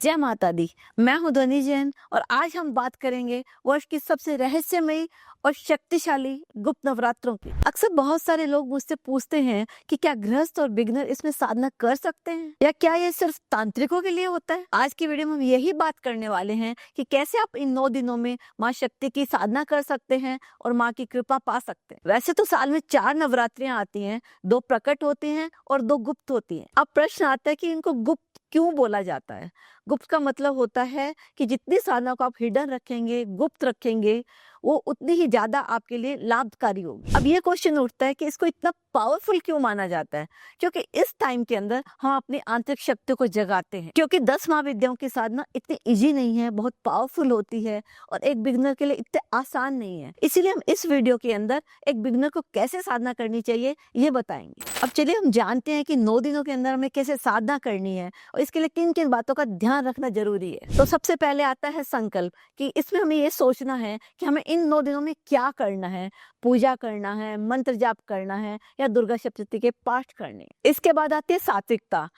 जय माता दी। मैं हूं ध्वनि जैन और आज हम बात करेंगे वर्ष की सबसे रहस्यमयी और शक्तिशाली गुप्त नवरात्रों की। अक्सर बहुत सारे लोग मुझसे पूछते हैं कि क्या गृहस्थ और बिगनर इसमें साधना कर सकते हैं या क्या ये सिर्फ तांत्रिकों के लिए होता है। आज की वीडियो में हम यही बात करने वाले हैं कि कैसे आप इन 9 दिनों में माँ शक्ति की साधना कर सकते हैं और माँ की कृपा पा सकते हैं। वैसे तो साल में 4 नवरात्रियां आती हैं, 2 प्रकट होती हैं और 2 गुप्त होती हैं। अब प्रश्न आता है कि इनको गुप्त क्यों बोला जाता है। गुप्त का मतलब होता है कि जितनी साधना को आप हिडन रखेंगे, गुप्त रखेंगे, वो उतनी ही ज्यादा आपके लिए लाभकारी होगी। अब ये क्वेश्चन उठता है कि इसको इतना पावरफुल क्यों माना जाता है, क्योंकि इस टाइम के अंदर हम अपनी आंतरिक शक्ति को जगाते हैं। क्योंकि 10 महाविद्याओं की साधना इतनी इजी नहीं है, बहुत पावरफुल होती है और एक बिगनर के लिए इतने आसान नहीं है। इसीलिए हम इस वीडियो के अंदर एक बिगनर को कैसे साधना करनी चाहिए ये बताएंगे। अब चलिए हम जानते हैं कि 9 दिनों के अंदर हमें कैसे साधना करनी है और इसके लिए किन किन बातों का ध्यान रखना जरूरी है। तो सबसे पहले आता है संकल्प, कि इसमें हमें ये सोचना है कि हमें इन 9 दिनों में क्या करना है। पूजा करना है, मंत्र जाप करना है या दुर्गा सप्तशती के पाठ करने। इसके बाद आती है सात्विकता।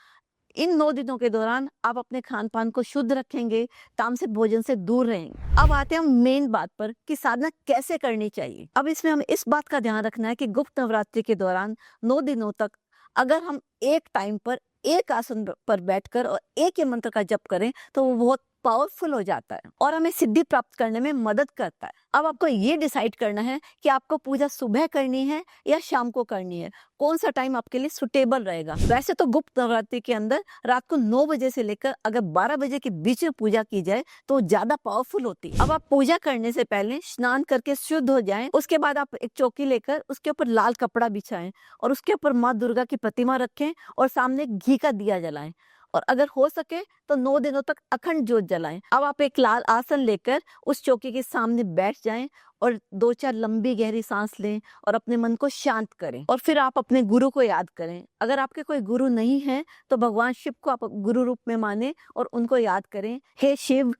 इन 9 दिनों के दौरान आप अपने खान पान को शुद्ध रखेंगे, तामसिक भोजन से दूर रहेंगे। अब आते हैं हम मेन बात पर कि साधना कैसे करनी चाहिए। अब इसमें हमें इस बात का ध्यान रखना है कि गुप्त नवरात्रि के दौरान 9 दिनों तक अगर हम एक टाइम पर एक आसन पर बैठकर और एक ही मंत्र का जप करें तो वो बहुत पावरफुल हो जाता है और हमें सिद्धि प्राप्त करने में मदद करता है। अब आपको ये डिसाइड करना है कि आपको पूजा सुबह करनी है या शाम को करनी है, कौन सा टाइम आपके लिए सुटेबल रहेगा। वैसे तो गुप्त नवरात्रि के अंदर रात को 9 बजे से लेकर अगर 12 बजे के बीच में पूजा की जाए तो ज्यादा पावरफुल होती है। अब आप पूजा करने से पहले स्नान करके शुद्ध हो जाएं, उसके बाद आप एक चौकी लेकर उसके ऊपर लाल कपड़ा बिछाएं और उसके ऊपर माँ दुर्गा की प्रतिमा रखें और सामने घी का दिया जलाएं और अगर हो सके तो 9 दिनों तक अखंड ज्योत जलाएं। अब आप एक लाल आसन लेकर उस चौकी के सामने बैठ जाएं और 2-4 लंबी गहरी सांस लें और अपने मन को शांत करें और फिर आप अपने गुरु को याद करें। अगर आपके कोई गुरु नहीं है तो भगवान शिव को आप गुरु रूप में माने और उनको याद करें, हे शिव,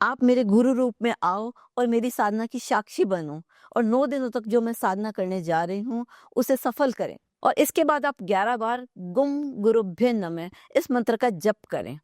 आप मेरे गुरु रूप में आओ और मेरी साधना की साक्षी बनो और 9 दिनों तक जो मैं साधना करने जा रही हूँ उसे सफल करें। और इसके बाद आप 11 बार गुम गुरुभ्य नमः इस मंत्र का जप करें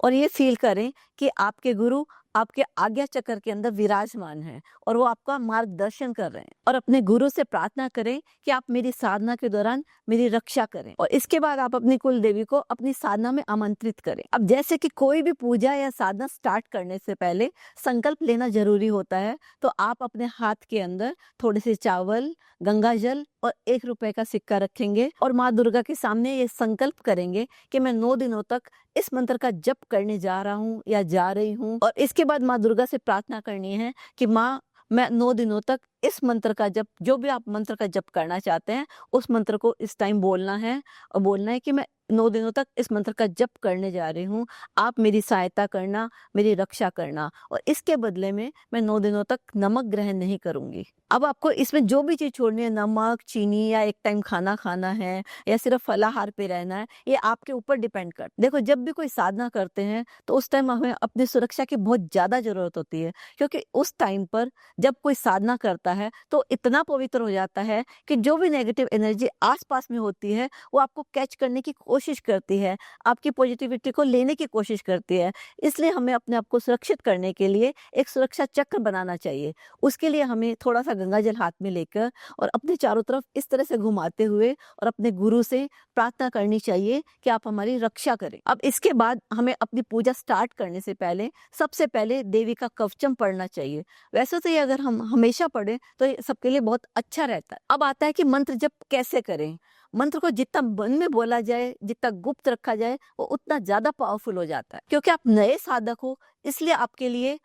और ये फील करें कि आपके गुरु आपके आज्ञा चक्र के अंदर विराजमान है और वो आपका मार्गदर्शन कर रहे हैं। और अपने गुरु से प्रार्थना करें कि आप मेरी साधना के दौरान मेरी रक्षा करें और इसके बाद आप अपनी कुल देवी को अपनी साधना में आमंत्रित करें। अब जैसे कि कोई भी पूजा या साधना स्टार्ट करने से पहले संकल्प लेना जरूरी होता है, तो आप अपने हाथ के अंदर थोड़े से चावल, गंगा जल और 1 रुपए का सिक्का रखेंगे और माँ दुर्गा के सामने ये संकल्प करेंगे कि मैं 9 दिनों तक इस मंत्र का जप करने जा रहा हूँ या जा रही हूँ। और इसके बाद माँ दुर्गा से प्रार्थना करनी है कि माँ, मैं 9 दिनों तक इस मंत्र का जप, जो भी आप मंत्र का जप करना चाहते हैं उस मंत्र को इस टाइम बोलना है और बोलना है कि मैं 9 दिनों तक इस मंत्र का जप करने जा रही हूँ, आप मेरी सहायता करना, मेरी रक्षा करना और इसके बदले में मैं 9 दिनों तक नमक ग्रहण नहीं करूंगी। अब आपको इसमें जो भी चीज छोड़नी है, नमक, चीनी या एक टाइम खाना खाना है या सिर्फ फलाहार पे रहना है, ये आपके ऊपर डिपेंड कर। देखो, जब भी कोई साधना करते हैं तो उस टाइम हमें अपनी सुरक्षा की बहुत ज्यादा जरूरत होती है, क्योंकि उस टाइम पर जब कोई साधना करता है तो इतना पवित्र हो जाता है कि जो भी नेगेटिव एनर्जी आसपास में होती है वो आपको कैच करने की कोशिश करती है, आपकी पॉजिटिविटी को लेने की कोशिश करती है। इसलिए हमें अपने आप को सुरक्षित करने के लिए एक सुरक्षा चक्र बनाना चाहिए। उसके लिए हमें थोड़ा सा गंगा जल हाथ में लेकर और अपने चारों तरफ इस तरह से घुमाते हुए और अपने गुरु से प्रार्थना करनी चाहिए कि आप हमारी रक्षा करें। अब इसके बाद हमें अपनी पूजा स्टार्ट करने से पहले सबसे पहले देवी का कवचम पढ़ना चाहिए। वैसे तो ये अगर हम हमेशा पढ़े तो ये सबके लिए बहुत अच्छा रहता है। अब आता है कि मंत्र जप कैसे करें। मंत्र को जितना मन में बोला जाए, जितना गुप्त रखा जाए, वो उतना ज्यादा पावरफुल हो जाता है। क्योंकि आप नए साधक हो, इसलिए आपके लिए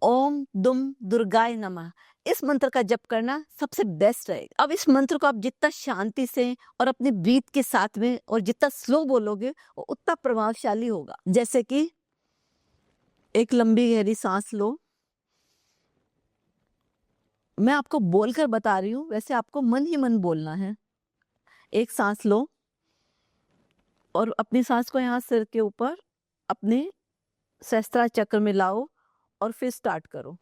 ओम दुम दुर्गाय नमः इस मंत्र का जप करना सबसे बेस्ट रहेगा। अब इस मंत्र को आप जितना शांति से और अपने ब्रीथ के साथ में और जितना स्लो बोलोगे वो उतना प्रभावशाली होगा। जैसे कि एक लंबी गहरी सांस लो, मैं आपको बोलकर बता रही हूँ, वैसे आपको मन ही मन बोलना है। एक सांस लो और अपनी सांस को यहाँ सिर के ऊपर अपने सहस्त्रा चक्र में लाओ और फिर स्टार्ट करो।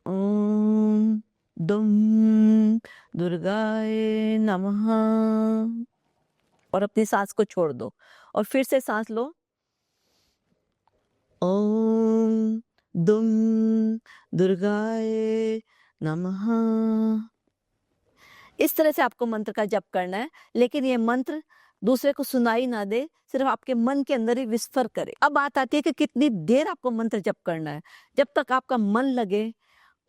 ओम दुम दुर्गाय नमः और अपनी सांस को छोड़ दो और फिर से सांस लो ओम दुम दुर्गाय नमः। इस तरह से आपको मंत्र का जप करना है, लेकिन ये मंत्र दूसरे को सुनाई ना दे, सिर्फ आपके मन के अंदर ही विस्फर करे। अब बात आती है कि कितनी देर आपको मंत्र जप करना है। जब तक आपका मन लगे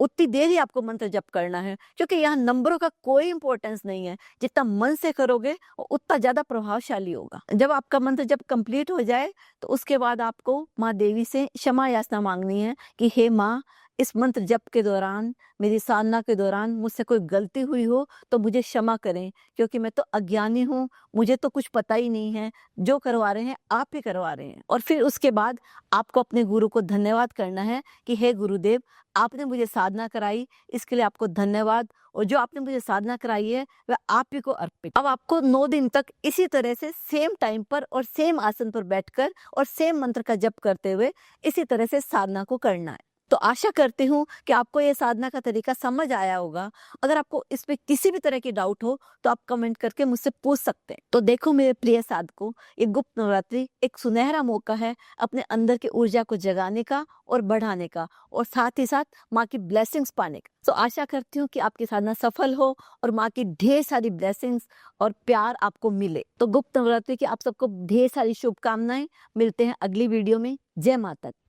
उतनी देर ही आपको मंत्र जप करना है, क्योंकि यहाँ नंबरों का कोई इंपॉर्टेंस नहीं है। जितना मन से करोगे उतना ज्यादा प्रभावशाली होगा। जब आपका मंत्र जब कंप्लीट हो जाए तो उसके बाद आपको माँ देवी से क्षमा याचना मांगनी है कि हे माँ, इस मंत्र जप के दौरान, मेरी साधना के दौरान मुझसे कोई गलती हुई हो तो मुझे क्षमा करें, क्योंकि मैं तो अज्ञानी हूँ, मुझे तो कुछ पता ही नहीं है। जो करवा रहे हैं आप ही करवा रहे हैं। और फिर उसके बाद आपको अपने गुरु को धन्यवाद करना है कि हे गुरुदेव, आपने मुझे साधना कराई, इसके लिए आपको धन्यवाद, और जो आपने मुझे साधना कराई है वह आप ही को अर्पित। अब आपको 9 दिन तक इसी तरह से सेम टाइम पर और सेम आसन पर बैठकर और सेम मंत्र का जप करते हुए इसी तरह से साधना को करना है। तो आशा करती हूँ कि आपको ये साधना का तरीका समझ आया होगा। अगर आपको इसमें किसी भी तरह की डाउट हो तो आप कमेंट करके मुझसे पूछ सकते हैं। तो देखो मेरे प्रिय साधकों, ये गुप्त नवरात्रि एक सुनहरा मौका है अपने अंदर की ऊर्जा को जगाने का और बढ़ाने का, और साथ ही साथ माँ की ब्लेसिंग्स पाने का। तो आशा करती हूँ कि आपकी साधना सफल हो और माँ की ढेर सारी ब्लेसिंग्स और प्यार आपको मिले। तो गुप्त नवरात्रि की आप सबको ढेर सारी शुभकामनाएं। मिलते हैं अगली वीडियो में। जय माता दी।